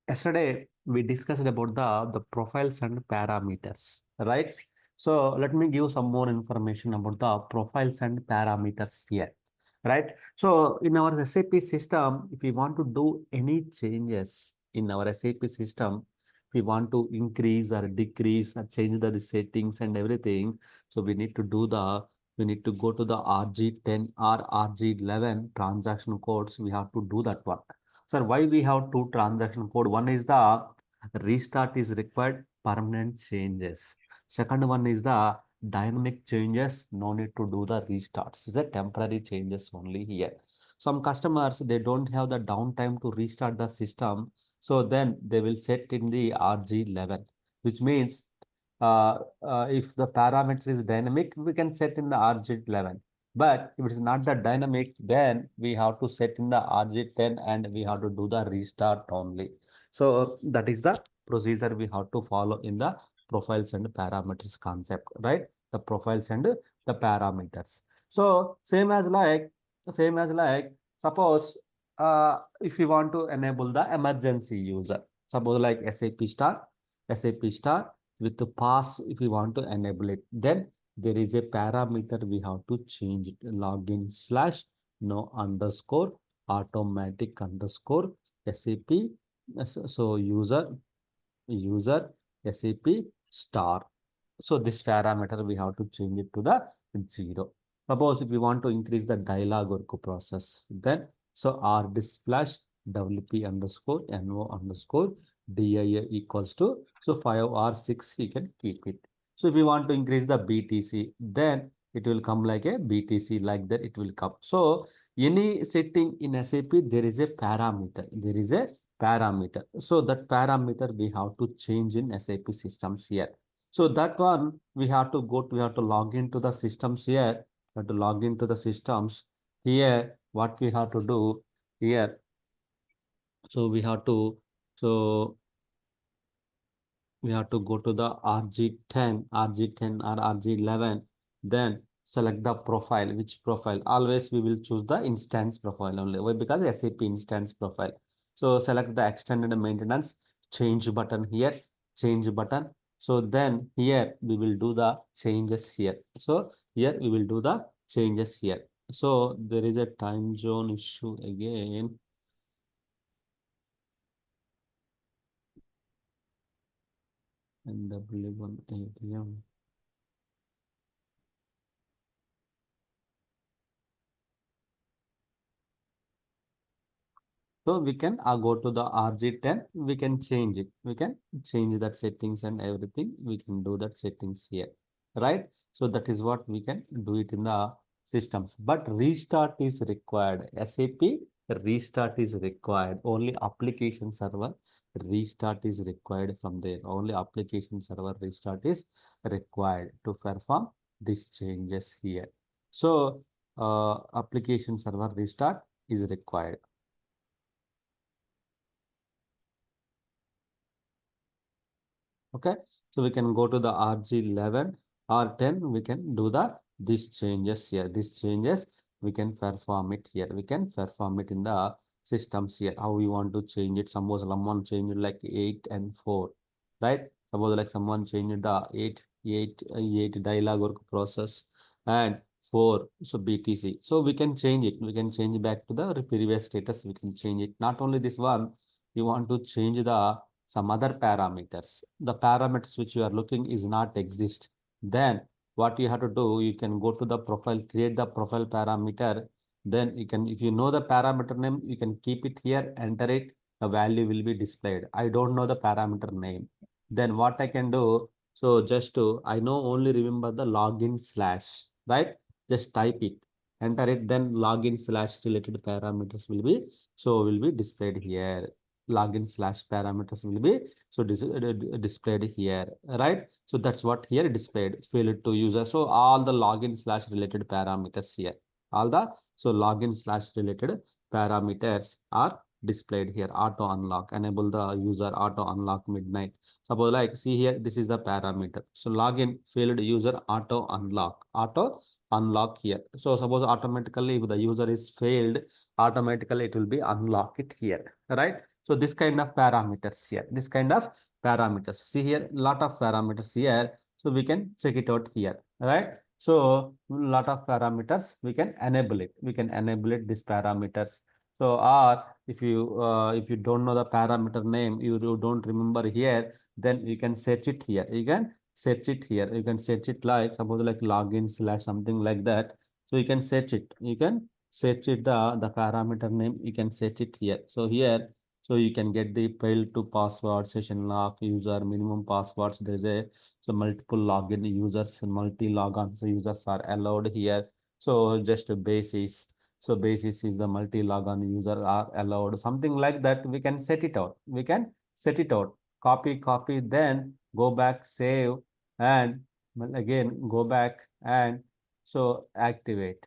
Yesterday we discussed about the profiles and parameters, right? So let me give some more information about the profiles and parameters here, right? So in our SAP system, if we want to do any changes in our SAP system, if we want to increase or decrease or change the settings and everything, so we need to go to the RG10 or RG11 transaction codes. We have to do that one. Sir, why we have two transaction code? One is the restart is required permanent changes. Second one is the dynamic changes. No need to do the restarts. It's a temporary changes only here. Some customers, they don't have the downtime to restart the system. So then they will set in the RG11, which means if the parameter is dynamic, we can set in the RG11. But if it's not the dynamic, then we have to set in the RG10 and we have to do the restart only. So that is the procedure we have to follow in the profiles and parameters concept, right? The profiles and the parameters. So same as like, suppose if you want to enable the emergency user, suppose like SAP star with the pass, if you want to enable it, then there is a parameter we have to change it. Login slash no underscore automatic underscore SAP. So user SAP star. So this parameter we have to change it to the 0. Suppose if we want to increase the dialog work process, then so r splash wp underscore no underscore dia equals to, so 5 or 6 you can keep it. So if you want to increase the BTC, then it will come like a BTC, like that it will come. So any setting in SAP, there is a parameter. There is a parameter. So that parameter we have to change in SAP systems here. So that one we have to log into the systems here. We have to log into the systems here. What we have to do here? So so we have to go to the RG10 or RG11, then select the profile. Which profile? Always we will choose the instance profile only. Why? Because SAP instance profile. So select the extended maintenance, change button here, change button. So then here we will do the changes here. So here we will do the changes here. So there is a time zone issue again. NW1 ATM. So we can go to the RG10, we can change it. We can change that settings and everything. We can do that settings here, right? So that is what we can do it in the systems. But restart is required. SAP restart is required. Only application server restart is required from there. Only application server restart is required to perform these changes here. So application server restart is required. Okay, so we can go to the RG11 or 10. We can do these changes here. These changes we can perform it here. We can perform it in the systems here. How we want to change it? Suppose someone change it like 8 and 4, right? Suppose like someone changed the 8 dialog work process and 4 so BTC. So we can change it. We can change back to the previous status. We can change it. Not only this one, we want to change the some other parameters. The parameters which you are looking is not exist. Then what you have to do, you can go to the profile, create the profile parameter. Then you can, if you know the parameter name, you can keep it here, enter it, the value will be displayed. I don't know the parameter name. Then what I can do, so just to, I know only remember the login slash, right? Just type it, enter it, then login slash related parameters will be displayed here. Login slash parameters will be displayed here, right? So that's what here displayed, field to user. So all the login slash related parameters here, all the login slash related parameters are displayed here. Auto unlock, enable the user auto unlock midnight. Suppose like, see here, this is the parameter. So login field user auto unlock here. So suppose automatically if the user is failed, automatically it will be unlock it here, right? So this kind of parameters here, this kind of parameters. See here, lot of parameters here. So we can check it out here, right? So lot of parameters, we can enable it. We can enable it, these parameters. So or if you don't know the parameter name, you don't remember here, then you can search it here. You can search it here. You can search it like suppose like login slash something like that. So you can search it. You can search it the parameter name. You can search it here. So here, so you can get the failed to password, session lock, user minimum passwords. There's a so multiple login users, multi logons users are allowed here. So just a basis. So basis is the multi logon user are allowed. Something like that. We can set it out. We can set it out. Copy, then go back, save, and well, again go back and so activate.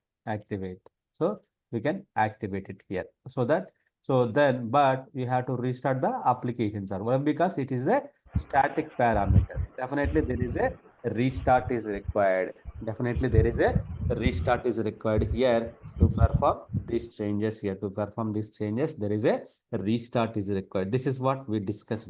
So we can activate it here. So that so then, but we have to restart the application server because it is a static parameter. Definitely there is a restart is required. Definitely there is a restart is required here to perform these changes here. To perform these changes, there is a restart is required. This is what we discussed.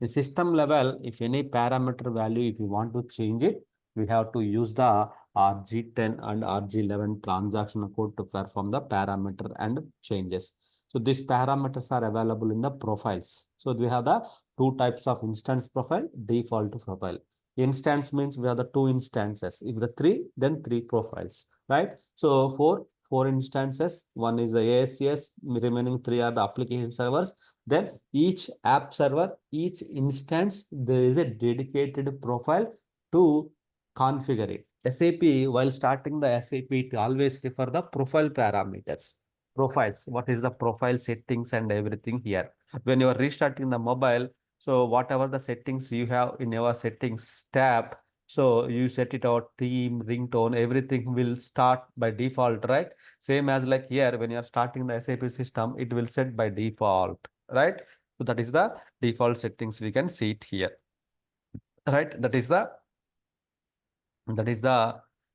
In system level, if any parameter value, if you want to change it, we have to use the RG10 and RG11 transaction code to perform the parameter and changes. So these parameters are available in the profiles. So we have the two types of instance profile, default profile. Instance means we have the two instances. If the three, then three profiles, right? So four instances. One is the ASCS, remaining three are the application servers. Then each app server, each instance, there is a dedicated profile to configure it. SAP, while starting the SAP, it always refer the profile parameters. Profiles, what is the profile settings and everything here. When you are restarting the mobile, so whatever the settings you have in your settings tab, so you set it out, theme, ringtone, everything will start by default, right? Same as like here, when you are starting the SAP system, it will set by default, right? So that is the default settings. We can see it here, right? That is the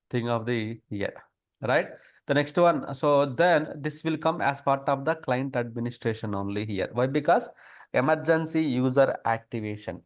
thing of the year, right? The next one, so then this will come as part of the client administration only here. Why? Because emergency user activation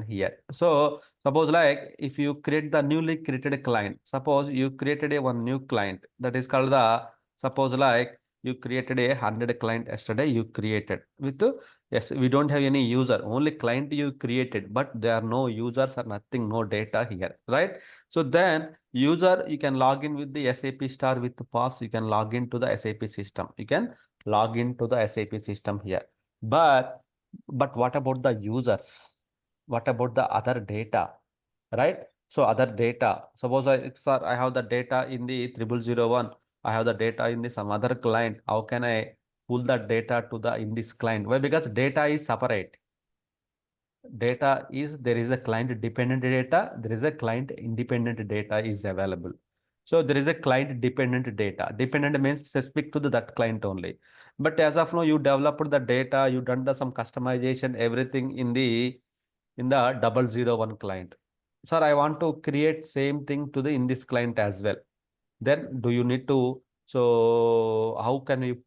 here. So suppose like if you create the newly created client, suppose you created a one new client that is called the, suppose like you created 100 client yesterday, you created with yes, we don't have any user, only client you created, but there are no users or nothing, no data here, right? So then user, you can log in with the SAP star with the pass, you can log into the SAP system. You can log into the SAP system here. But what about the users? What about the other data, right? So other data, suppose sir, I have the data in the 0001, I have the data in the some other client. How can I pull that data to the in this client? Well, because data is separate. Data is, there is a client dependent data, there is a client independent data is available. So there is a client dependent data. Dependent means specific to that client only. But as of now, you developed the data, you done the some customization, everything in the 001 client. Sir, I want to create same thing to the in this client as well. Then do you need to, so how can you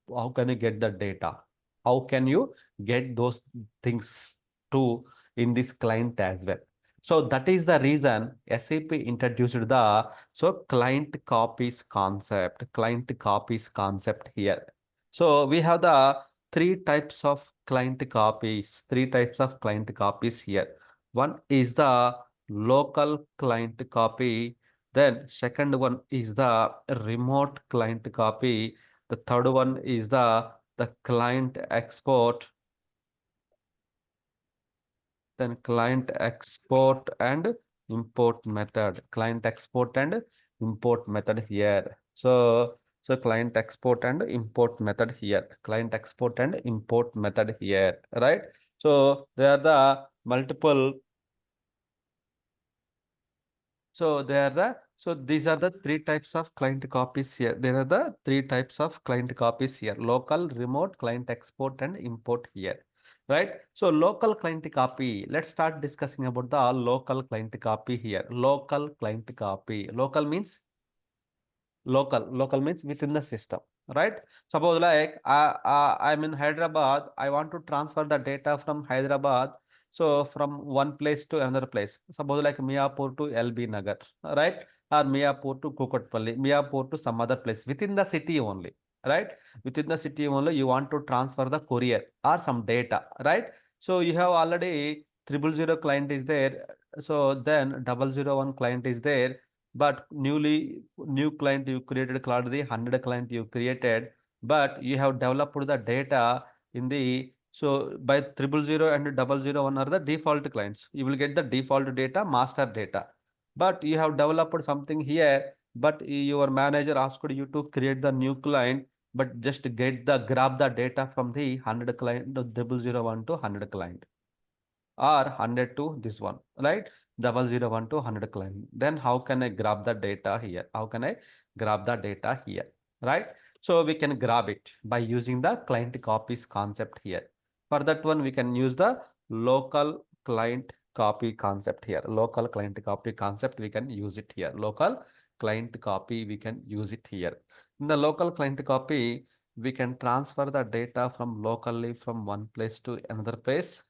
get the data? How can you get those things to in this client as well? So that is the reason SAP introduced the so client copies concept here. So we have the three types of client copies here. One is the local client copy, then second one is the remote client copy. The third one is the client export, then client export and import method. Client export and import method here. So client export and import method here. Client export and import method here, right? So there are the multiple. So these are the three types of client copies here. There are the three types of client copies here: local, remote, client export, and import here. Right? So local client copy. Let's start discussing about the local client copy here. Local client copy. Local means within the system. right? Suppose like I'm in Hyderabad, I want to transfer the data from Hyderabad, so from one place to another place. Suppose like Miapur to LB Nagar, right? Or Miapur to Kukatpalli, Miapur to some other place within the city only, right? Within the city only, you want to transfer the courier or some data, right? So you have already 000 client is there, so then 001 client is there, but new client you created called the 100 client you created, but you have developed the data in the, so by 000 and 001 are the default clients, you will get the default data, master data, but you have developed something here, but your manager asked you to create the new client, but just grab the data from the 100 client, the 001 to 100 client, or 100 to this one, right? 001 to 100 client. Then how can I grab the data here? How can I grab the data here, right? So we can grab it by using the client copies concept here. For that one, we can use the local client copy concept here. Local client copy concept, we can use it here. Local client copy, we can use it here. In the local client copy, we can transfer the data from locally from one place to another place,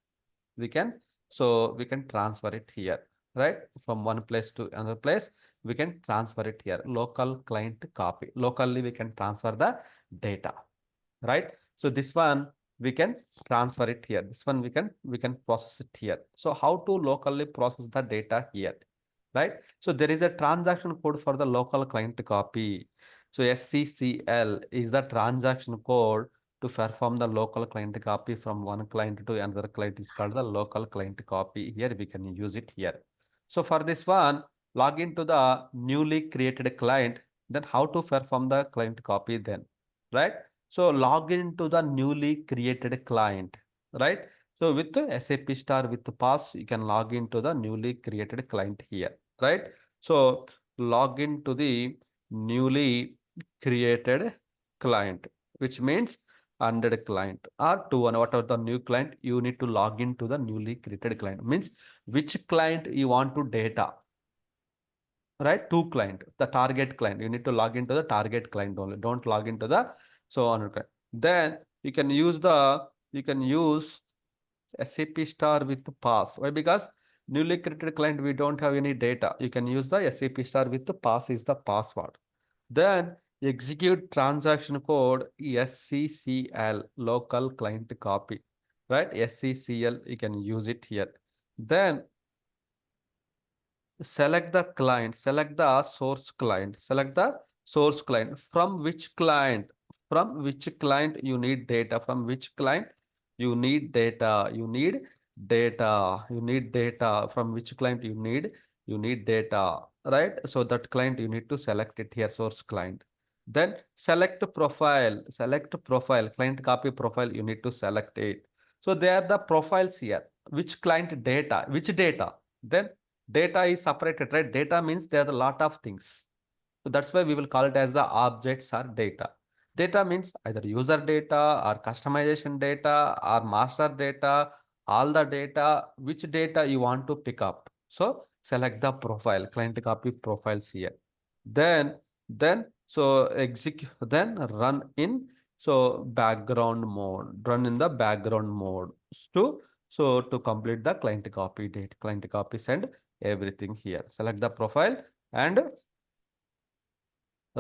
we can, so we can transfer it here, right? From one place to another place, we can transfer it here. Local client copy, locally we can transfer the data, right? So this one we can transfer it here, this one we can process it here. So how to locally process the data here, right? So there is a transaction code for the local client copy. So SCCL is the transaction code to perform the local client copy from one client to another client, is called the local client copy. Here we can use it here. So for this one, log into the newly created client, then how to perform the client copy then, right? So log into the newly created client, right? So with the SAP star with the pass, you can log into the newly created client here, right? So log into the newly created client, which means 100 client or 200, whatever the new client, you need to log into the newly created client. Means which client you want to data, right? Two client, the target client, you need to log into the target client only, don't log into the so on. Then you can use SAP star with pass. Why? Because newly created client, we don't have any data. You can use the SAP star with the pass is the password. Then execute transaction code SCCL, local client copy, right? SCCL, you can use it here. Then select the client, select the source client, select the source client. From which client you need data, from which client you need data, you need data, from which client you need data, right? So that client you need to select it here, source client. Then select profile, client copy profile, you need to select it. So they are the profiles here, which client data, which data, then data is separated, right? Data means there are a lot of things. So that's why we will call it as the objects or data. Data means either user data or customization data or master data, all the data, which data you want to pick up. So select the profile, client copy profiles here. Then, then run in, so background mode, run in the background mode to, so to complete the client copy date, client copy send everything here. Select the profile and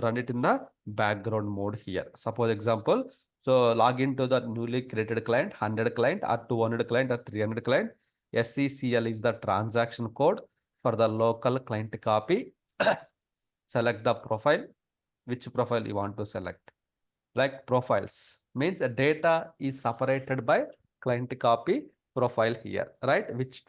run it in the background mode here. Suppose example, so log into the newly created client, 100 client or 200 client or 300 client. SCCL is the transaction code for the local client copy. Select the profile, which profile you want to select. Like profiles means data is separated by client copy profile here, right? Which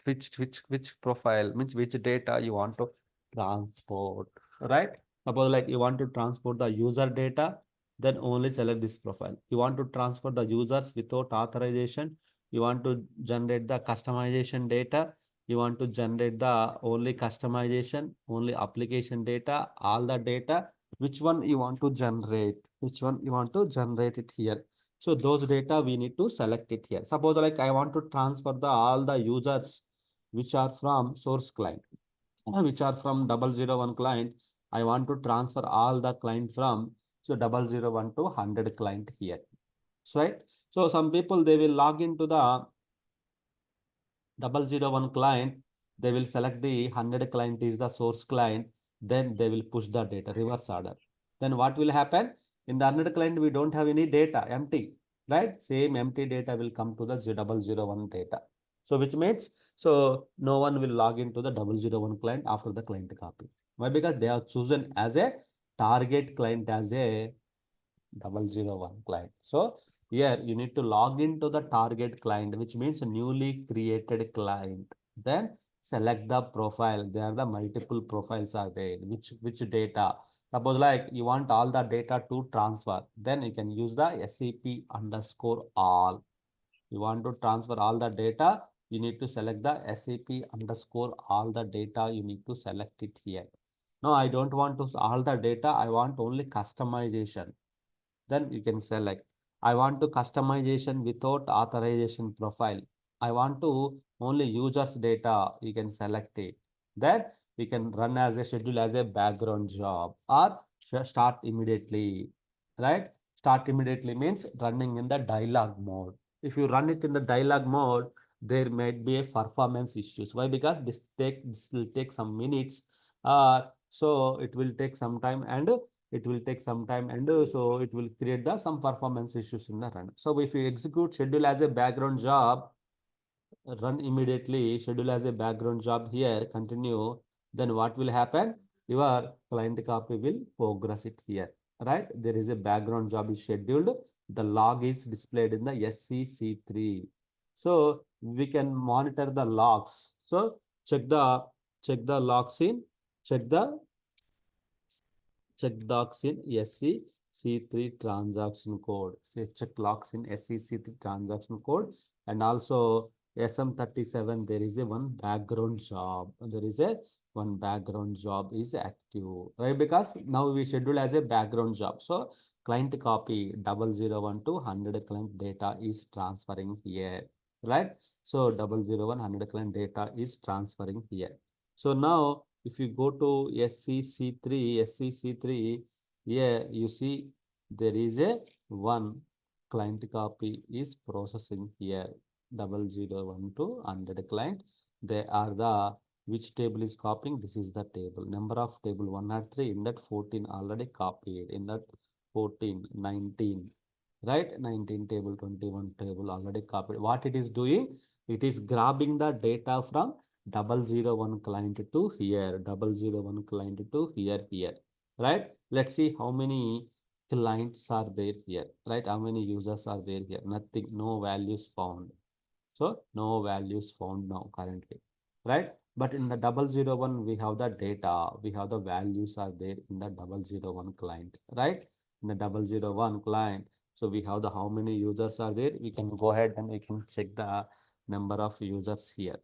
profile means which data you want to transport, right? Suppose like you want to transport the user data, then only select this profile. You want to transfer the users without authorization, you want to generate the customization data, you want to generate the only customization, only application data, all the data, which one you want to generate, which one you want to generate it here. So those data we need to select it here. Suppose like I want to transfer the all the users which are from source client, which are from 001 client, I want to transfer all the client from, So 0012 100 client here. So, right. So some people they will log into the 001 client, they will select the 100 client is the source client, then they will push the data reverse order. Then what will happen? In the 100 client, we don't have any data, empty, right? Same empty data will come to the 001 data. So which means, so no one will log into the 001 client after the client copy. Why? Because they are chosen as a target client as a 001 client. So here you need to log into the target client, which means a newly created client. Then select the profile. There are the multiple profiles are there. Which data? Suppose like you want all the data to transfer, then you can use the SCP underscore all. You want to transfer all the data, you need to select the SCP underscore all the data. You need to select it here. No, I don't want to all the data. I want only customization. Then you can select, I want to customization without authorization profile. I want to only users data. You can select it. Then we can run as a schedule as a background job or start immediately, right? Start immediately means running in the dialog mode. If you run it in the dialog mode, there might be a performance issues. Why? Because this will take some minutes. So it will take some time and so it will create the some performance issues in the run. So if you execute schedule as a background job, run immediately, schedule as a background job here, continue, then what will happen? Your client copy will progress it here, right? There is a background job is scheduled. The log is displayed in the SCC3. So we can monitor the logs. So check the logs in, check the check logs in SCC3 transaction code. Say check logs in SCC3 transaction code, and also SM37 there is a one background job. There is a one background job is active, right? Because now we schedule as a background job. So client copy 0012 100 client data is transferring here, right? So 001 100 client data is transferring here. So now if you go to SCC3, here you see there is a one client copy is processing here 0012 100 client. They are the which table is copying? This is the table. Number of table 103 in that 14 already copied. In that 14, 19, right? 19 table, 21 table already copied. What it is doing? It is grabbing the data from 001 client to here, 001 client to here, right? Let's see how many clients are there here, right? How many users are there here? Nothing, no values found. So no values found now currently, right? But in the 001, we have the data, we have the values are there in the 001 client, right? In the 001 client, so we have the how many users are there. We can go ahead and we can check the number of users here.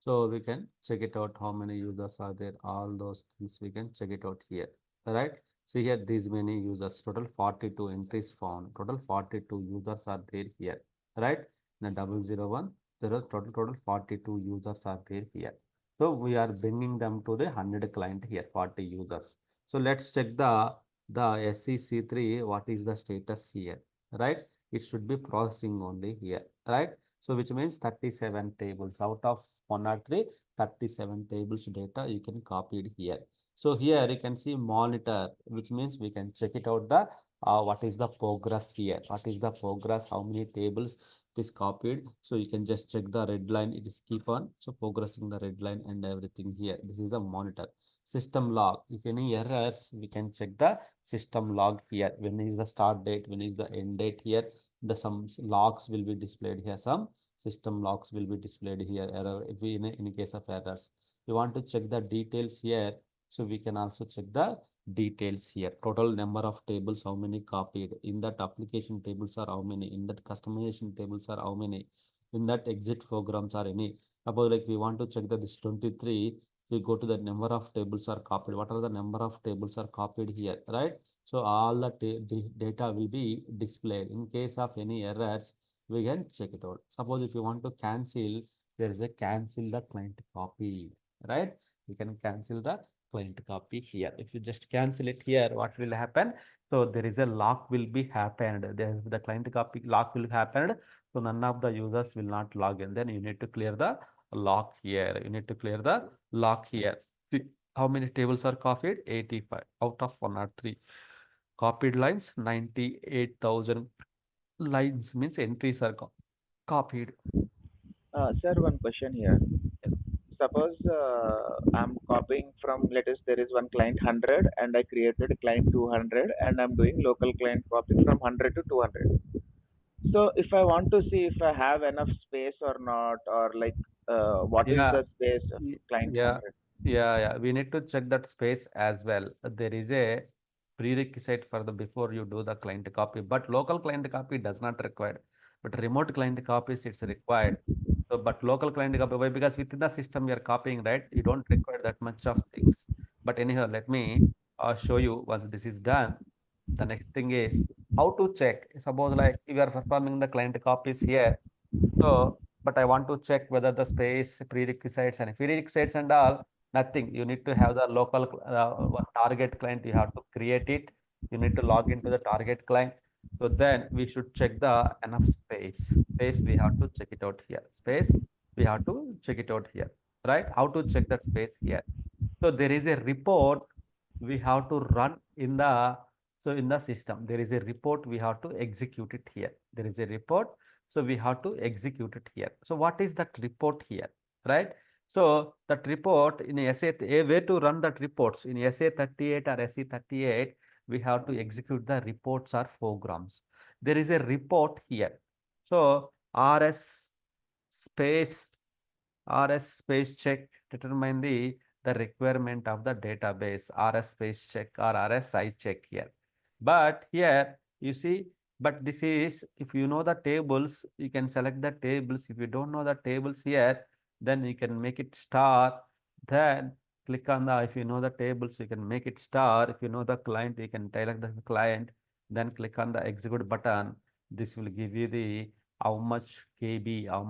So we can check it out how many users are there. All those things we can check it out here. Alright. See here these many users. Total 42 entries found. Total 42 users are there here. Right. In the 001 there are total 42 users are there here. So we are bringing them to the 100 client here 40 users. So let's check the SCC3 what is the status here. Right. It should be processing only here. Right. So which means 37 tables out of 103, 37 tables data you can copy it here. So here you can see monitor, which means we can check it out the what is the progress here. What is the progress? How many tables it is copied? So you can just check the red line. It is keep on so progressing the red line and everything here. This is the monitor. System log. If any errors, we can check the system log here. When is the start date? When is the end date here? The some logs will be displayed here. Some system logs will be displayed here. Error if we in case of errors. We want to check the details here. So we can also check the details here. Total number of tables, how many copied. In that application tables are how many. In that customization tables are how many. In that exit programs are any. Suppose like we want to check that this 23. We go to the number of tables are copied. What are the number of tables are copied here, right? So all the data will be displayed. In case of any errors, we can check it out. Suppose if you want to cancel, there is a cancel the client copy, right? You can cancel the client copy here. If you just cancel it here, what will happen? So there is a lock will be happened. There the client copy lock will happen. So none of the users will not log in. Then you need to clear the lock here. You need to clear the lock here. See how many tables are copied? 85 out of 103. Copied lines 98,000 lines means entries are copied. Sir, one question here. Yes. Suppose I'm copying from, let us, there is one client 100 and I created client 200 and I'm doing local client copy from 100 to 200. So if I want to see if I have enough space or not, or like what is Yeah, the space of client yeah, 100? yeah. We need to check that space as well. There is a prerequisite for the before you do the client copy, but local client copy does not require. But remote client copies it's required. So, but local client copy, why? Because within the system we are copying, right? You don't require that much of things. But anyhow, let me show you once this is done. The next thing is how to check. Suppose like if you are performing the client copies here. So, but I want to check whether the space prerequisites and prerequisites and all, nothing. You need to have the local one target client. You have to create it. You need to log into the target client. So then we should check the enough space. Space we have to check it out here. Space we have to check it out here. Right? How to check that space here? So there is a report we have to run in the in the system. There is a report we have to execute it here. There is a report, so we have to execute it here. So what is that report here, right? So that report in a way to run that reports in SA38 or SE38, we have to execute the reports or programs. There is a report here. So RS space RS space check determine the requirement of the database, RS space check or RSI check here. But here you see, but this is if you know the tables, you can select the tables. If you don't know the tables here, then you can make it star. Then click on the, if you know the tables, you can make it star. If you know the client, you can select the client, then click on the execute button. This will give you the how much KB, how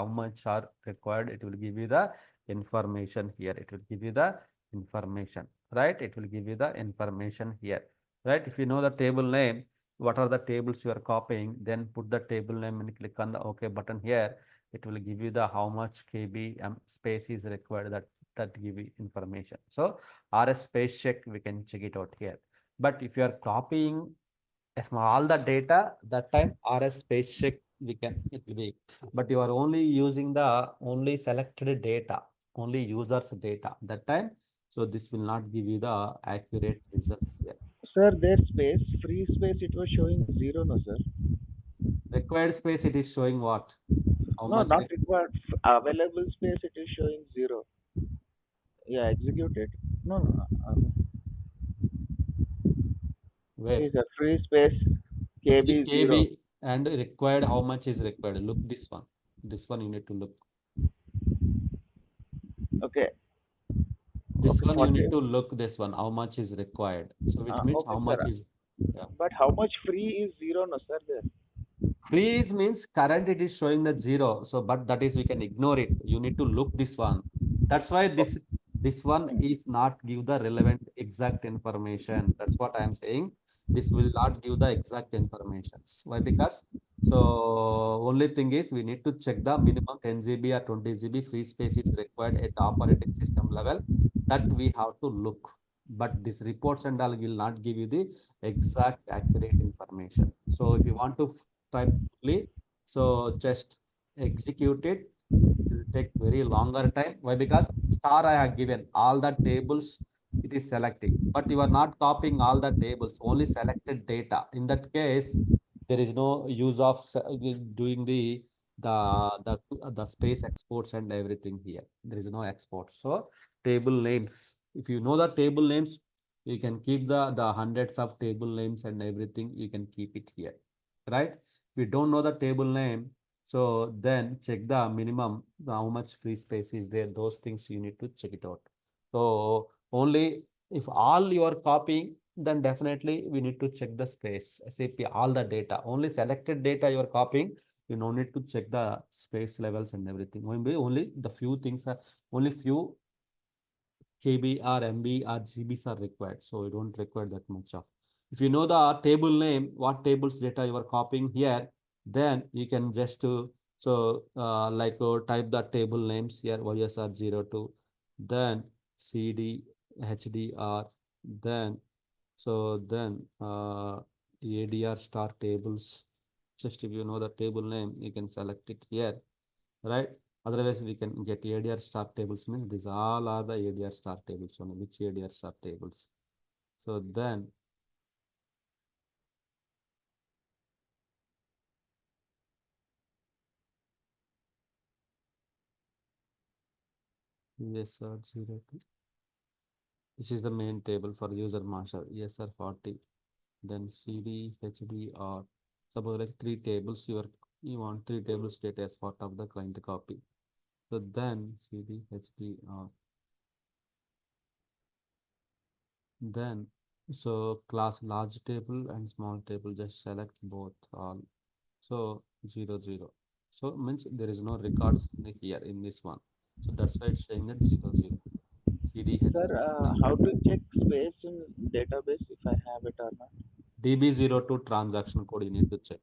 much are required. It will give you the information here. It will give you the information, right? It will give you the information here, right? If you know the table name, what are the tables you are copying, then put the table name and click on the OK button here. It will give you the how much KB space is required, that give you information. So RS space check, we can check it out here. But if you are copying all the data, that time RS space check we can it will be, but you are only using the only selected data, only users data that time. So this will not give you the accurate results here. Sir, their space, free space, it was showing zero, no, sir? Required space it is showing what? How No, much not required. Available space, it is showing zero. Yeah, execute it. No, no, no. where? See, sir, free space, See KB zero. KB and required how much is required. Look this one. This one you need to look. Okay, This okay, one you 40. need to look this one. How much is required? So which means Okay, how sir. much is, yeah. But how much free is zero, no, sir, there? Freeze means current it is showing the zero. So, but that is we can ignore it. You need to look this one. That's why Oh, this one is not give the relevant exact information. That's what I am saying. This will not give the exact informations. Why? Because so only thing is we need to check the minimum 10 GB or 20 GB free space is required at operating system level. That we have to look. But this reports and all will not give you the exact accurate information. So if you want to type fully. So just execute it. It will take very longer time. Why? Because star I have given all the tables it is selecting, but you are not copying all the tables, only selected data. In that case, there is no use of doing the space exports and everything here. There is no export. So table names. If you know the table names, you can keep the hundreds of table names and everything. You can keep it here, right? If you don't know the table name, so then check the minimum, how much free space is there. Those things you need to check it out. So only if all you are copying, then definitely we need to check the space, SAP, all the data. Only selected data you are copying. You no need to check the space levels and everything. Only the few things are only few KB or MB or GBs are required. So you don't require that much of. If you know the table name, what tables data you are copying here, then you can just type the table names here YSR02, then CD, HDR, then ADR star tables. Just if you know the table name, you can select it here, right? Otherwise, we can get ADR star tables means these all are the ADR star tables only. Which ADR star tables? So then ESR02. This is the main table for user master ESR40. Then CD, HDR. Suppose like three tables. You want three tables data as part of the client copy. So then CD, HDR. Then class large table and small table, just select both all. So 0 0. So means there is no records here in this one. So that's why it's saying that 0 0. Sir, CDHDR. how to check space in database if I have it or not? DB02 transaction code you need to check.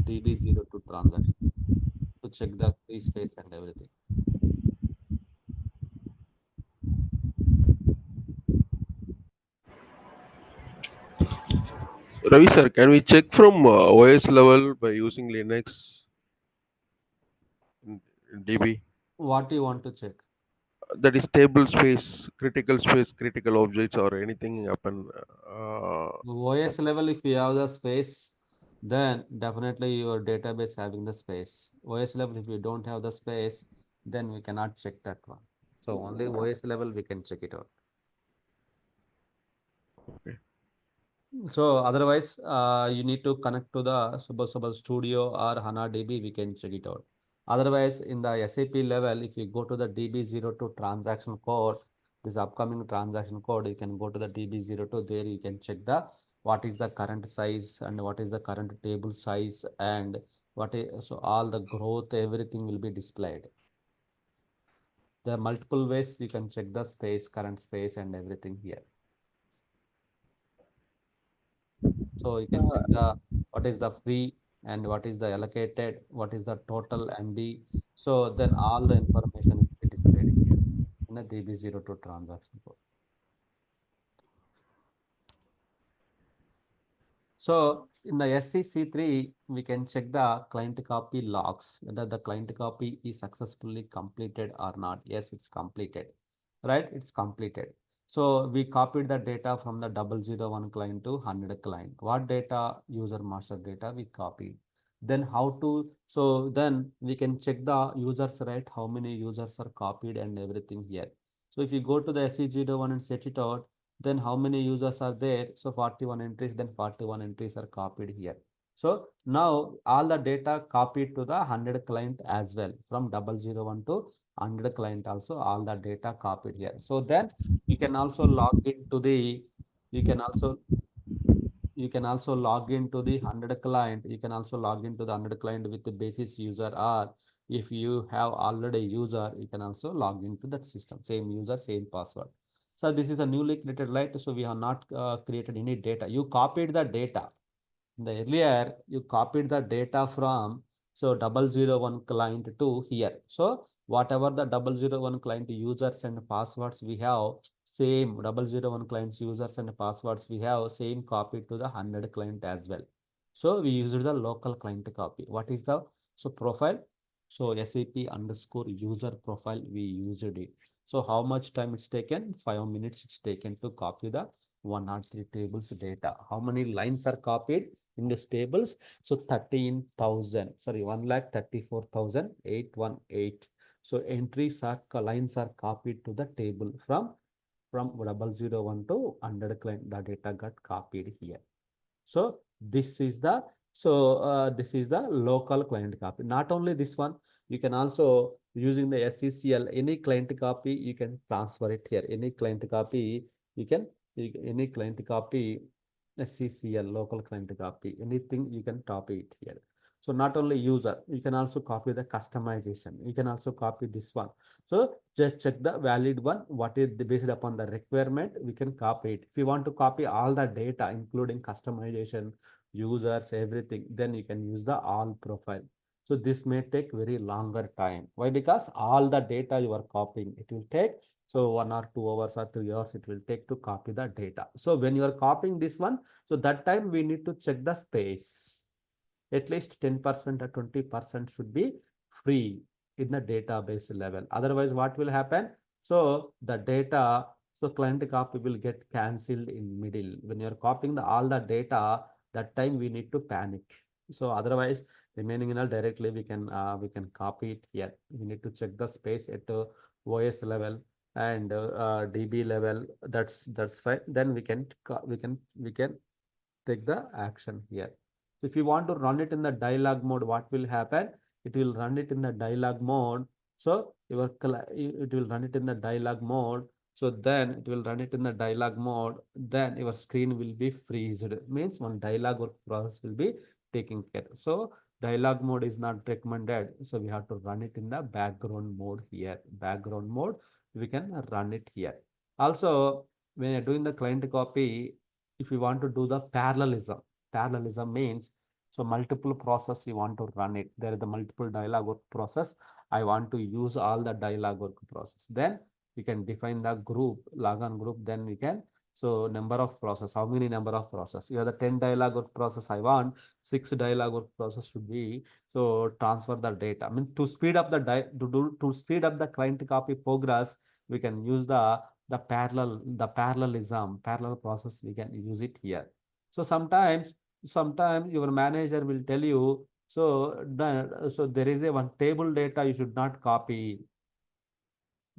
DB02 transaction to check the free space and everything. Ravi sir, can we check from OS level by using Linux in DB? What do you want to check? That is table space, critical objects, or anything happen. Uh, OS level, if you have the space, then definitely your database having the space. OS level, if you don't have the space, then we cannot check that one. So only OS level we can check it out. okay. So otherwise, you need to connect to the Super Studio or HANA DB, we can check it out. Otherwise, in the SAP level, if you go to the DB02 transaction code, this upcoming transaction code, you can go to the DB02, there you can check the what is the current size and what is the current table size and what is, so all the growth, everything will be displayed. There are multiple ways we can check the space, current space and everything here. So you can check Uh, the what is the free and what is the allocated, what is the total MB. So then all the information will be displayed here in the DB02 transaction code. So in the SCC3, we can check the client copy logs, whether the client copy is successfully completed or not. Yes, it's completed, right? It's completed. So we copied the data from the 001 client to 100 client. What data? User master data we copied. Then how to, so then we can check the users, right? How many users are copied and everything here. So if you go to the SE01 and set it out, then how many users are there? So 41 entries, then 41 entries are copied here. So now all the data copied to the 100 client as well, from 001 to 100 client also all the data copied here. So then you can also log into the, you can also log into the 100 client. You can also log into the 100 client with the basis user, or if you have already user, you can also log into that system. Same user, same password. So this is a newly created, right? So we have not created any data. You copied the data. The earlier you copied the data from 001 client to here. So whatever the 001 client users and passwords we have, same 001 clients users and passwords we have, same copy to the 100 client as well. So we used the local client copy. What is the profile? So SAP underscore user profile we used it. So how much time it's taken? 5 minutes it's taken to copy the 103 tables data. How many lines are copied in this tables? So 13,000, sorry, 1,34,818. So entries are, lines are copied to the table from 001 to 100 client. The data got copied here. So this is the local client copy. Not only this one, you can also using the SCCL, any client copy, you can transfer it here. Any client copy, any client copy, SCCL, local client copy, anything you can copy it here. So not only user, you can also copy the customization. You can also copy this one. So just check the valid one. What is based upon the requirement, we can copy it. If you want to copy all the data, including customization, users, everything, then you can use the all profile. So this may take very longer time. Why? Because all the data you are copying, it will take so 1 or 2 hours or 3 hours it will take to copy the data. So when you are copying this one, so that time we need to check the space. At least 10% or 20% should be free in the database level. Otherwise, what will happen? So the data, so client copy will get cancelled in middle. When you're copying all the data, that time we need to panic. So otherwise, remaining in all directly we can copy it here. We need to check the space at OS level and DB level. That's fine. Then we can take the action here. If you want to run it in the dialog mode, what will happen? It will run it in the dialog mode. So it will run it in the dialog mode. So then it will run it in the dialog mode. Then your screen will be freezed. Means one dialog work process will be taking care. So dialog mode is not recommended. So we have to run it in the background mode here. Background mode, we can run it here. Also, when you're doing the client copy, if you want to do the parallelism means so multiple process you want to run it. There is the multiple dialog work process. I want to use all the dialog work process. Then we can define the group, log on group. Then we can so number of process. How many number of process? You have the 10 dialog work process. I want 6 dialog work process should be so transfer the data. I mean to speed up to speed up the client copy progress, we can use the parallel process, we can use it here. So sometimes your manager will tell you so there is a one table data you should not copy.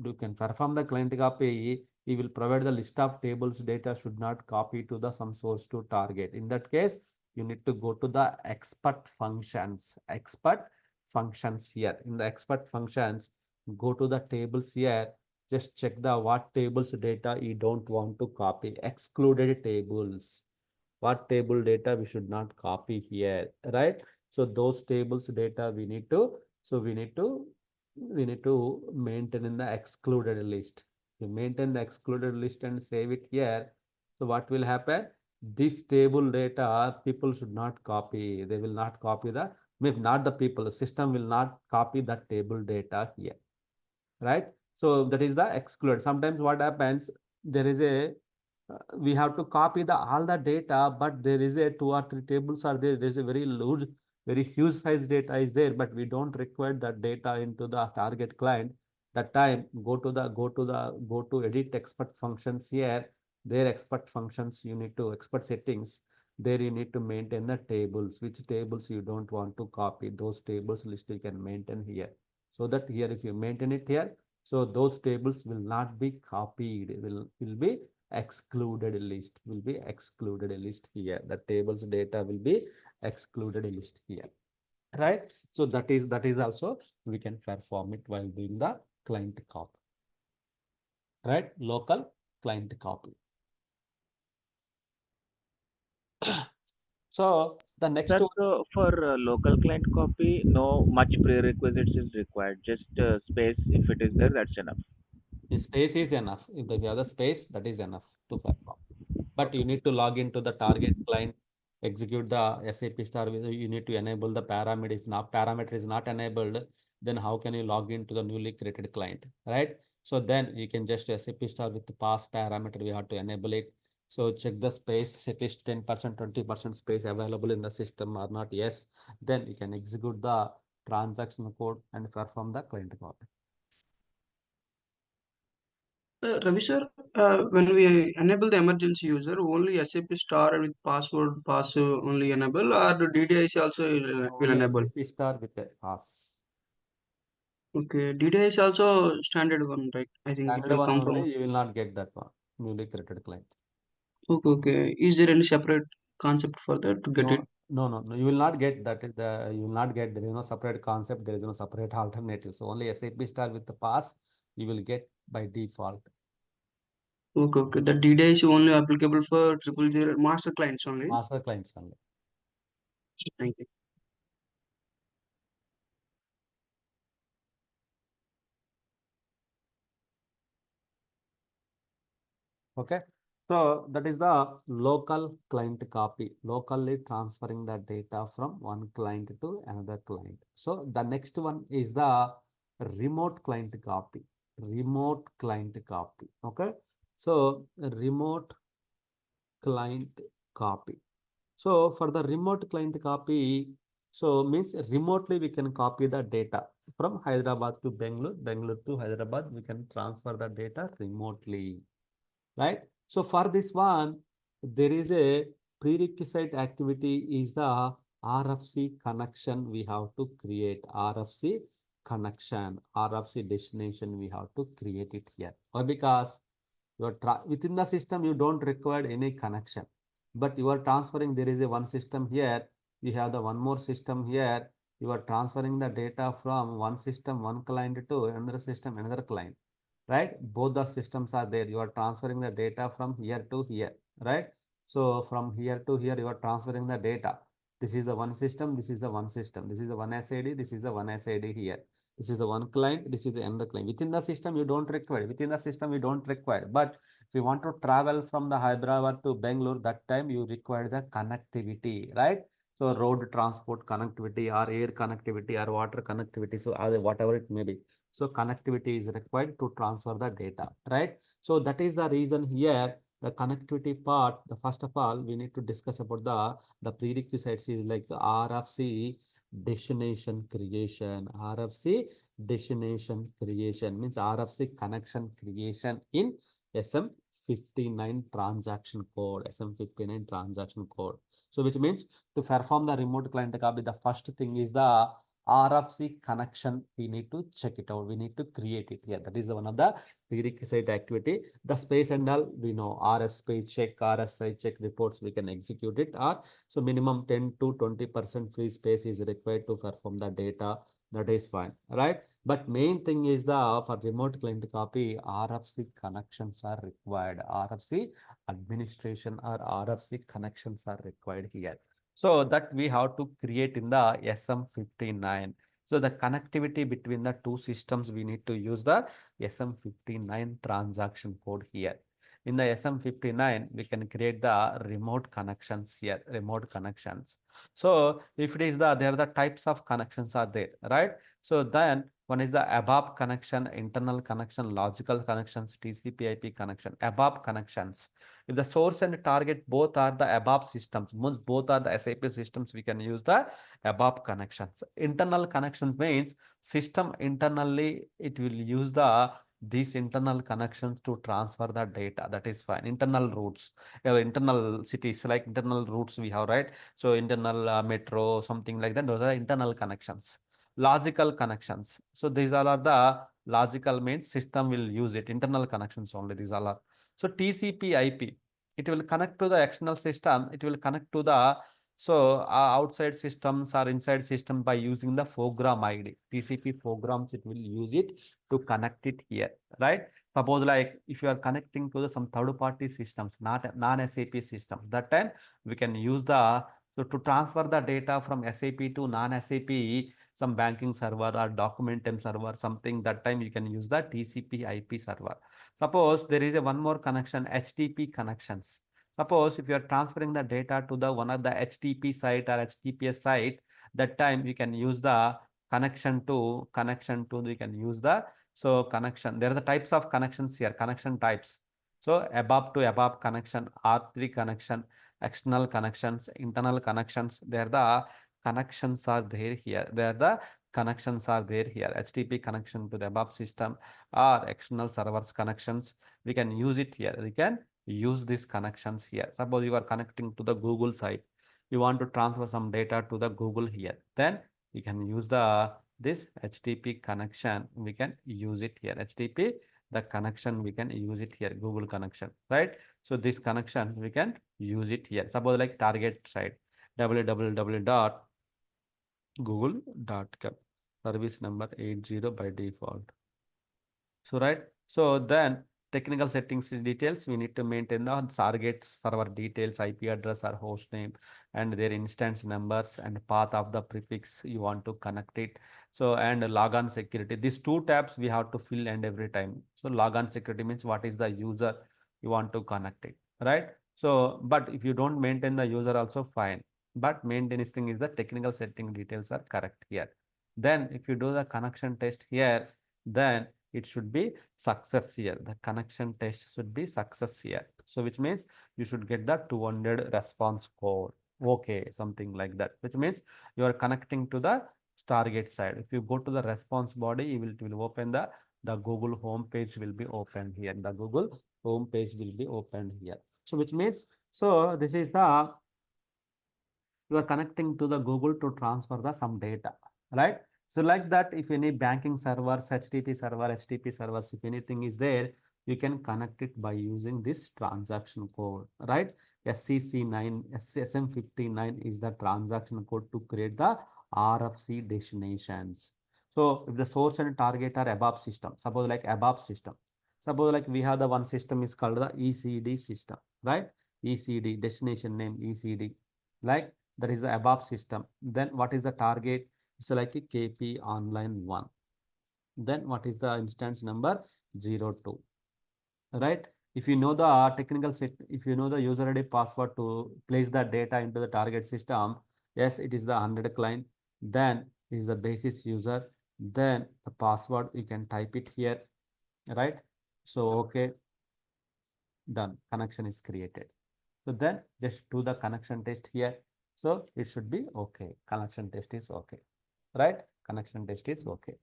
You can perform the client copy, he will provide the list of tables data should not copy to the some source to target. In that case, you need to go to the expert functions here. In the expert functions, go to the tables here. Just check the what tables data you don't want to copy. Excluded tables. What table data we should not copy here, right? So those tables data we need to maintain in the excluded list. You maintain the excluded list and save it here. So what will happen? This table data people should not copy. They will not copy maybe not the people, the system will not copy that table data here, right? So that is the exclude. Sometimes what happens, there is a we have to copy all the data, but there is a 2 or 3 tables are there. There is a very huge size data is there, but we don't require that data into the target client. That time, go to edit expert functions here. Their expert functions, you need to expert settings. There you need to maintain the tables. Which tables you don't want to copy? Those tables list you can maintain here. So that here, if you maintain it here, so those tables will not be copied. Will be excluded list here. The tables data will be excluded list here, right? So that is also we can perform it while doing the client copy, right? Local client copy. So the next Sir, one so for local client copy, no much prerequisites is required. Just space, if it is there, that's enough. is space is enough. If you have the space, that is enough to perform. But you Okay. need to log into the target client, execute the SAP star. You need to enable the parameter. If not parameter is not enabled, then how can you log into the newly created client, right? So then you can just SAP star with the pass parameter. We have to enable it. So check the space, at least 10%, 20% space available in the system or not. Yes, then you can execute the transaction code and perform the client copy. Ravi sir, when we enable the emergency user, only SAP star with password pass only enable, or the DDIC also will Only enable? SAP star with a pass. Okay, DDIC also standard one, right? I think it Standard will one come from. only, you will not get that one. Newly created client. Okay, okay. Is there any separate concept for that to get it? No. You will not get that. You will not get. There is no separate concept. There is no separate alternative. So only SAP star with the pass you will get by default. Okay. The DDI is only applicable for 000 master clients only. Master clients only. Thank you. Okay. So that is the local client copy, locally transferring the data from one client to another client. So the next one is the remote client copy, remote client copy. Okay. So remote client copy. So for the remote client copy, so means remotely we can copy the data from Hyderabad to Bangalore, Bangalore to Hyderabad, we can transfer the data remotely, right? So for this one, there is a prerequisite activity is the RFC connection we have to create. RFC connection, RFC destination we have to create it here. Or because within the system you don't require any connection, but you are transferring, there is a one system here, you have the one more system here, you are transferring the data from one system, one client to another system, another client, right? Both the systems are there, you are transferring the data from here to here, right? So from here to here you are transferring the data. This is the one system, this is the one system, this is the one SID, this is the one SID here, this is the one client, this is the another client. Within the system you don't require, within the system you don't require, but if you want to travel from the Hyderabad to Bangalore, that time you require the connectivity, right? So road transport connectivity or air connectivity or water connectivity, so whatever it may be. So connectivity is required to transfer the data, right? So that is the reason here, the connectivity part, the first of all, we need to discuss about the prerequisites is like RFC destination creation. RFC destination creation means RFC connection creation in SM59 transaction code, SM59 transaction code. So which means to perform the remote client copy, the first thing is the RFC connection. We need to check it out. We need to create it here. That is one of the prerequisite activity. The space and all we know, RS space check, RSI check reports, we can execute it. Or so minimum 10 to 20% free space is required to perform the data. That is fine, right? But main thing is the for remote client copy, RFC connections are required. RFC administration or RFC connections are required here. So that we have to create in the SM59. So the connectivity between the two systems, we need to use the SM59 transaction code here. In the SM59, we can create the remote connections here, remote connections. So if it is there are the types of connections are there, right? So then one is the ABAP connection, internal connection, logical connections, TCP/IP connection, ABAP connections. If the source and target both are the ABAP systems, means both are the SAP systems, we can use the ABAP connections. Internal connections means system internally, it will use these internal connections to transfer the data. That is fine. Internal routes, internal cities, like internal routes we have, right? So internal metro, something like that. Those are internal connections. Logical connections. So these all are the logical means system will use it. Internal connections only. These all are. So TCP/IP, it will connect to the external system. It will connect to the outside systems or inside system by using the program ID. TCP programs, it will use it to connect it here, right? Suppose like if you are connecting to some third-party systems, not non-SAP systems, that time we can use so to transfer the data from SAP to non-SAP, some banking server or documentum server, something, that time you can use the TCP/IP server. Suppose there is a one more connection, HTTP connections. Suppose if you are transferring the data to the one of the HTTP site or HTTPS site, that time you can use the connection to we can use the connection. There are the types of connections here, connection types. So ABAP to ABAP connection, R3 connection, external connections, internal connections. There the connections are there here. There the connections are there here. HTTP connection to the ABAP system or external servers connections. We can use it here. We can use these connections here. Suppose you are connecting to the Google site. You want to transfer some data to the Google here. Then you can use this HTTP connection. We can use it here. HTTP, the connection we can use it here. Google connection, right? So this connection we can use it here. Suppose like target site www.google.com, service number 80 by default. So right. So then technical settings details, we need to maintain the target server details, IP address or host name, and their instance numbers and path of the prefix you want to connect it. So, and logon security. These two tabs we have to fill and every time. So, logon security means what is the user you want to connect it, right? So, but if you don't maintain the user also fine. But maintenance thing is the technical setting details are correct here. Then if you do the connection test here, then it should be success here. The connection test should be success here. So which means you should get the 200 response code. Okay, something like that, which means you are connecting to the target side. If you go to the response body, it will open the Google home page will be opened here. The Google home page will be opened here. So which means, so this is the, you are connecting to the Google to transfer the some data, right? So like that, if any banking servers, HTTP servers, if anything is there, you can connect it by using this transaction code, right? SCC9, SM59 is the transaction code to create the RFC destinations. So if the source and target are above system, suppose like above system, suppose like we have the one system is called the ECD system, right? ECD, destination name ECD, like that is the above system. Then what is the target? It's like a KP online 1. Then what is the instance number? 02, right? If you know the technical set, if you know the user ID password to place the data into the target system, yes, it is the 100 client. Then is the basis user. Then the password, you can type it here, right? So, okay, done. Connection is created. So then just do the connection test here. So it should be okay. Connection test is okay, right? Connection test is okay,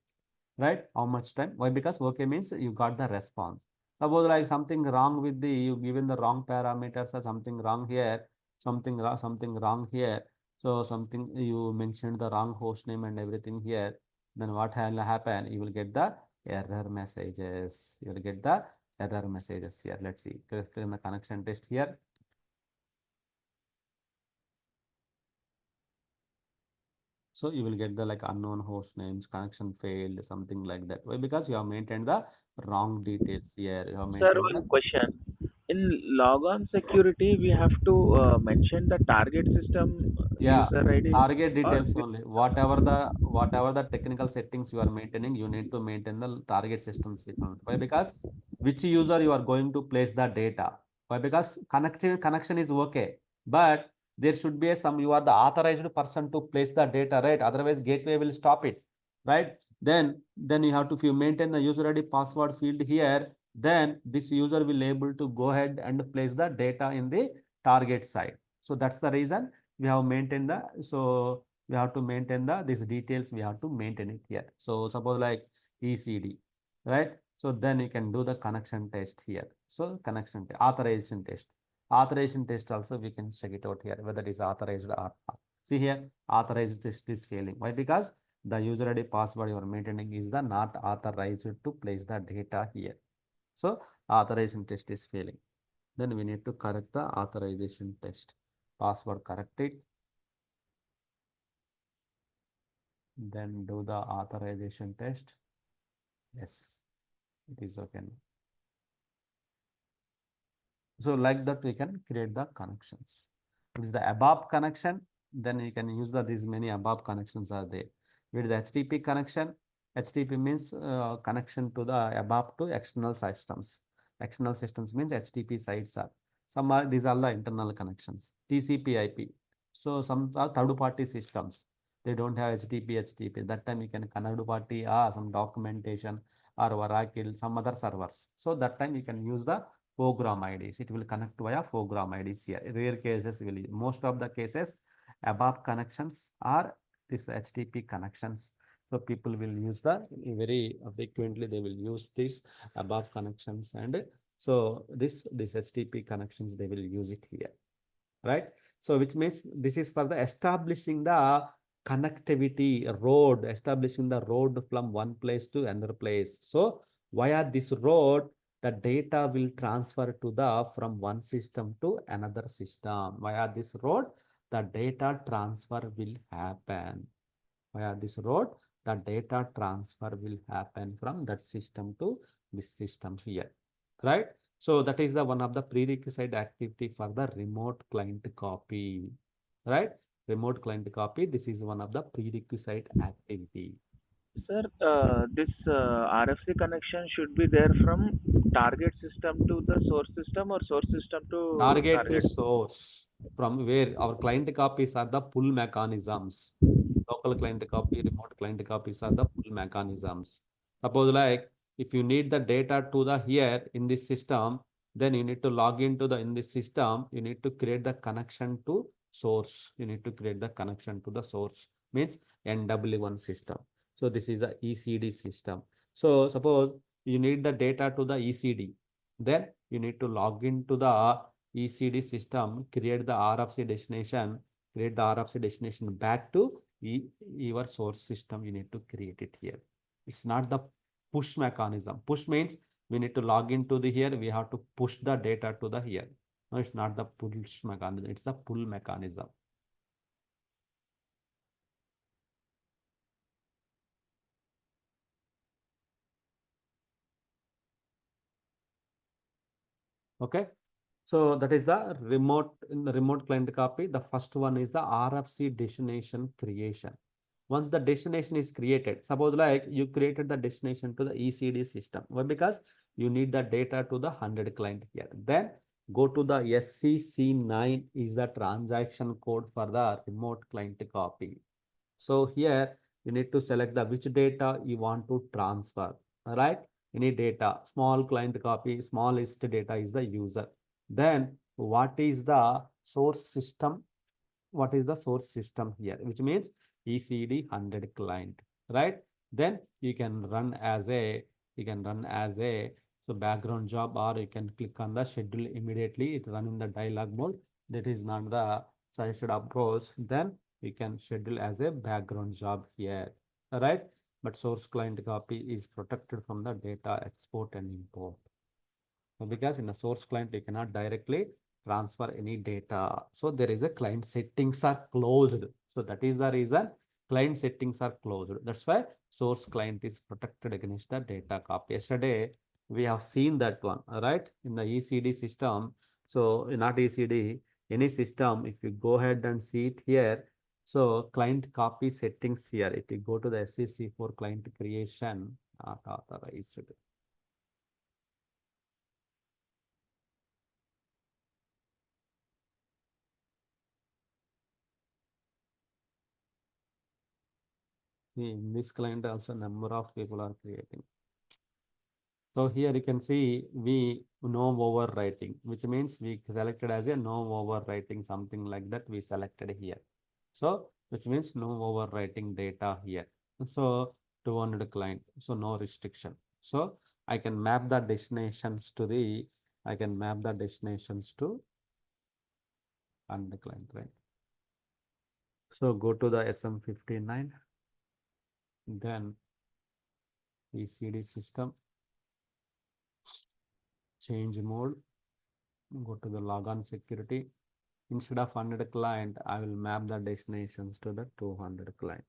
right? How much time? Why? Because okay means you got the response. Suppose like something wrong with the, you given the wrong parameters or something wrong here, something wrong here. So something you mentioned the wrong host name and everything here. Then what will happen? You will get the error messages. You will get the error messages here. Let's see. Click on the connection test here. So you will get the like unknown host names, connection failed, something like that. Why? Because you have maintained the wrong details here. You have Sir, maintained one the, question. In logon security, we have to mention the target system yeah, user ID, target or details only. Whatever the technical settings you are maintaining, you need to maintain the target system sequence. Why? Because which user you are going to place the data. Why? Because connection is okay, but there should be some, you are the authorized person to place the data, right? Otherwise, gateway will stop it, right? Then you have to, if you maintain the user ID password field here, then this user will able to go ahead and place the data in the target side. So that's the reason we have maintained the, so we have to maintain the these details, we have to maintain it here. So suppose like ECD, right? So then you can do the connection test here. So connection authorization test also we can check it out here whether it is authorized or not. See here, authorized test is failing. Why? Because the user ID password you are maintaining is the not authorized to place the data here. So authorization test is failing. Then we need to correct the authorization test. Password correct it. Then do the authorization test. Yes, it is okay. So like that we can create the connections. If it is the above connection, then you can use the these many above connections are there. With the HTTP connection, HTTP means connection to the above to external systems. External systems means HTTP sites are. Some are, these are the internal connections. TCP IP. So some are third party systems. They don't have HTTP. That time you can connect party some documentation or Oracle, some other servers. So that time you can use the program IDs. It will connect via program IDs here. Rare cases will, most of the cases above connections are this HTTP connections. So people will use the very frequently they will use this above connections, and so this HTTP connections they will use it here, right? So which means this is for the establishing the connectivity road, establishing the road from one place to another place. So via this road, the data will transfer to the from one system to another system. Via this road, the data transfer will happen. Via this road, the data transfer will happen from that system to this system here. right? So that is the one of the prerequisite activity for the remote client copy, right? Remote client copy, this is one of the prerequisite activity. Sir, this RFC connection should be there from target system to the source system or source system to Target to target. source, from where our client copies are the pull mechanisms. Local client copy, remote client copies are the pull mechanisms. Suppose like if you need the data to the here in this system, then you need to log into the in this system, you need to create the connection to source. You need to create the connection to the source, means NW1 system. So this is a ECD system. So suppose you need the data to the ECD, then you need to log into the ECD system, create the RFC destination, create the RFC destination back to your source system. You need to create it here. It's not the push mechanism. Push means we need to log into the here, we have to push the data to the here. No, it's not the push mechanism, it's the pull mechanism. Okay. So that is the remote in the remote client copy. The first one is the RFC destination creation. Once the destination is created, suppose like you created the destination to the ECD system. Why? Because you need the data to the 100 client here. Then go to the SCC9 is the transaction code for the remote client copy. So here you need to select the which data you want to transfer. All right. Any data, small client copy, small list data is the user. Then what is the source system? What is the source system here, which means ECD 100 client, right? Then you can run as a so background job, or you can click on the schedule immediately. It's run in the dialog mode. That is not the suggested approach. Then we can schedule as a background job here, all right? But source client copy is protected from the data export and import. Because in a source client you cannot directly transfer any data, so there is a client settings are closed. So that is the reason client settings are closed. That's why source client is protected against the data copy. Yesterday we have seen that one, right, in the ECD system. So not ECD, any system, if you go ahead and see it here, so client copy settings here, if you go to the SCC for client creation, not authorized. In this client also number of people are creating. So here you can see we no overwriting, which means we selected as a no overwriting, something like that we selected here. So which means no overwriting data here. So 200 client, so no restriction. So I can map the destinations to the, I can map the destinations to and the client, right? So go to the SM59, then ECD system, change mode, go to the logon security. Instead of 100 client, I will map the destinations to the 200 client.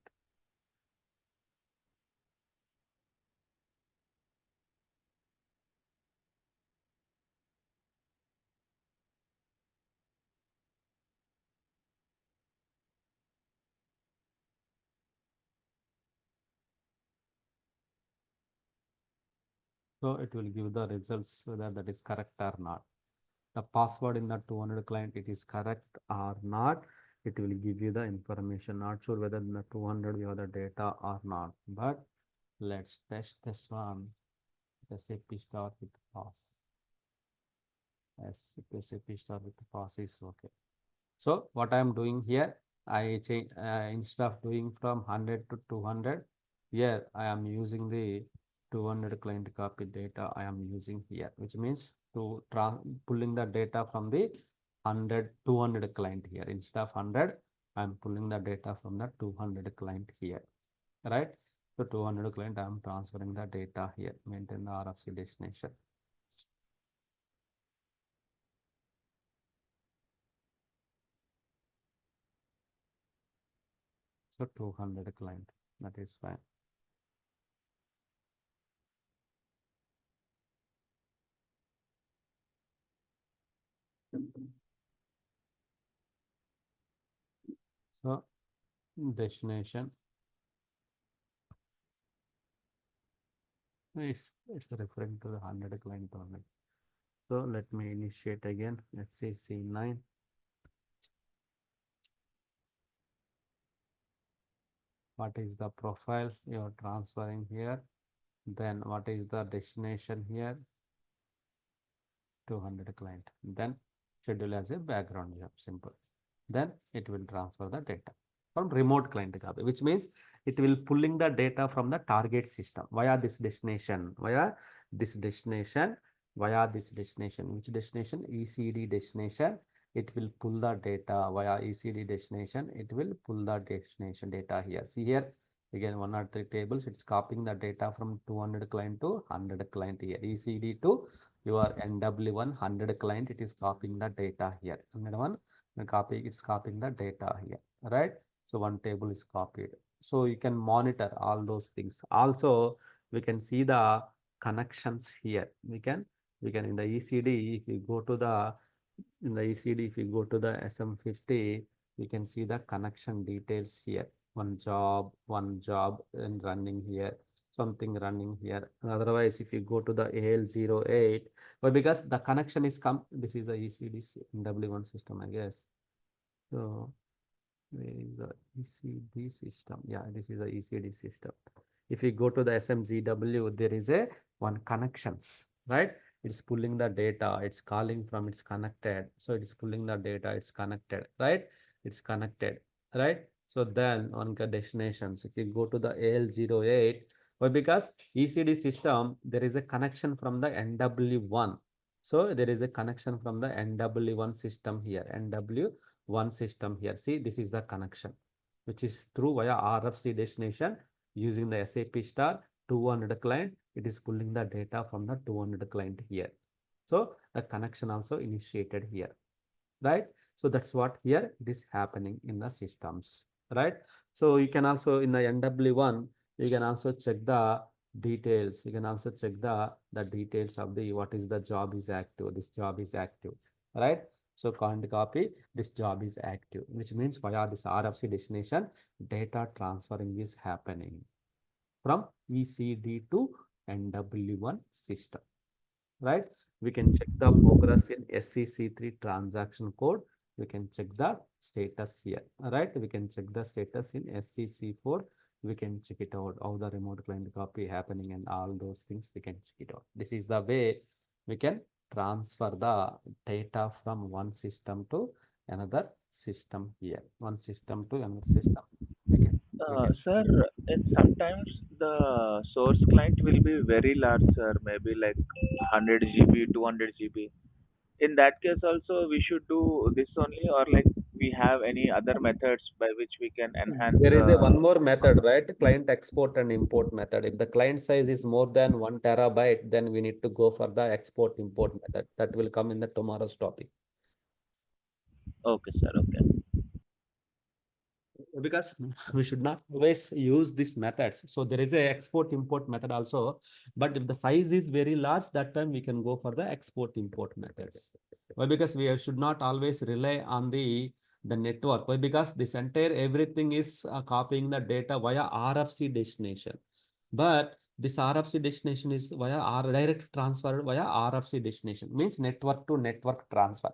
So it will give the results whether that is correct or not. The password in the 200 client, it is correct or not. It will give you the information. Not sure whether in the 200 we have the data or not. But let's test this one. SAP star with pass. Yes, SAP star with pass is okay. So what I am doing here, I change instead of doing from 100 to 200, here I am using the 200 client copy data I am using here, which means to pulling the data from the 200 client here. Instead of 100, I am pulling the data from the 200 client here, right? So 200 client, I am transferring the data here, maintain the RFC destination. So 200 client, that is fine. . So destination it's referring to the 100 client only. So let me initiate again. Let's say C9. What is the profile you are transferring here? Then what is the destination here? 200 client. Then schedule as a background job. Simple. Then it will transfer the data from remote client copy, which means it will pulling the data from the target system via this destination, via this destination, which destination? ECD destination. It will pull the data via ECD destination. It will pull the destination data here. See here again 103 tables. It's copying the data from 200 client to 100 client here. ECD to your NW1 100 client. It is copying the data here. 101 it's copying the data here, right? So one table is copied. So you can monitor all those things. Also, we can see the connections here. We can in the ECD, if you go to the in the ECD, if you go to the SM50, we can see the connection details here. One job and running here, something running here. Otherwise, if you go to the AL08, but because the connection is come, this is the ECD W1 system, I guess. So where is the ECD system? Yeah, this is the ECD system. If you go to the SMGW, there is a one connections, right? It's pulling the data, it's calling from it's connected. So it's pulling the data, it's connected, right? It's connected, right? So then on the destinations, if you go to the AL08, well, because ECD system, there is a connection from the NW1. So there is a connection from the NW1 system here, NW1 system here. See, this is the connection, which is through via RFC destination using the SAP star 200 client. It is pulling the data from the 200 client here. So the connection also initiated here, right? So that's what here it is happening in the systems, right? So you can also in the NW1, you can also check the details. You can also check the details of the what is the job is active. This job is active, right? So current copy, this job is active, which means via this RFC destination, data transferring is happening from ECD to NW1 system, right? We can check the progress in SCC3 transaction code. We can check the status here, right? We can check the status in SCC4. We can check it out, how the remote client copy happening and all those things we can check it out. This is the way we can transfer the data from one system to another system here. One system to another system. We can. Sir, and sometimes the source client will be very large, sir, maybe like 100 GB, 200 GB. In that case, also we should do this only, or like we have any other methods by which we can enhance There is a the. one more method, right? Client export and import method. If the client size is more than 1 TB, then we need to go for the export import method. That will come in the tomorrow's topic. Okay, sir. Okay. Because we should not always use these methods. So there is a export import method also, but if the size is very large, that time we can go for the export import methods. Why? Because we should not always rely on the network. Why? Because this entire everything is copying the data via RFC destination, but this RFC destination is via direct transfer via RFC destination, means network to network transfer.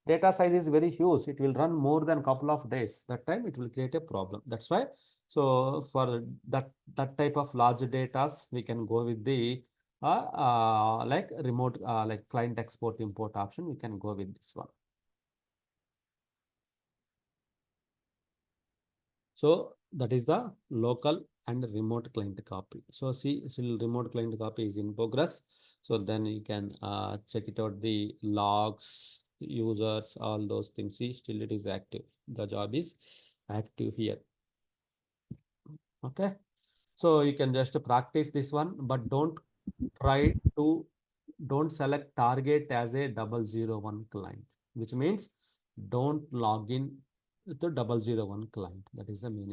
Data size is very huge. It will run more than couple of days. That time it will create a problem. That's why. So for that type of large data, we can go with the like remote like client export import option. We can go with this one. So that is the local and remote client copy. So see, still remote client copy is in progress. So then you can check it out, the logs, users, all those things. See, still it is active. The job is active here. Okay. So you can just practice this one, but don't select target as a 001 client, which means don't log in to 001 client. That is the meaning.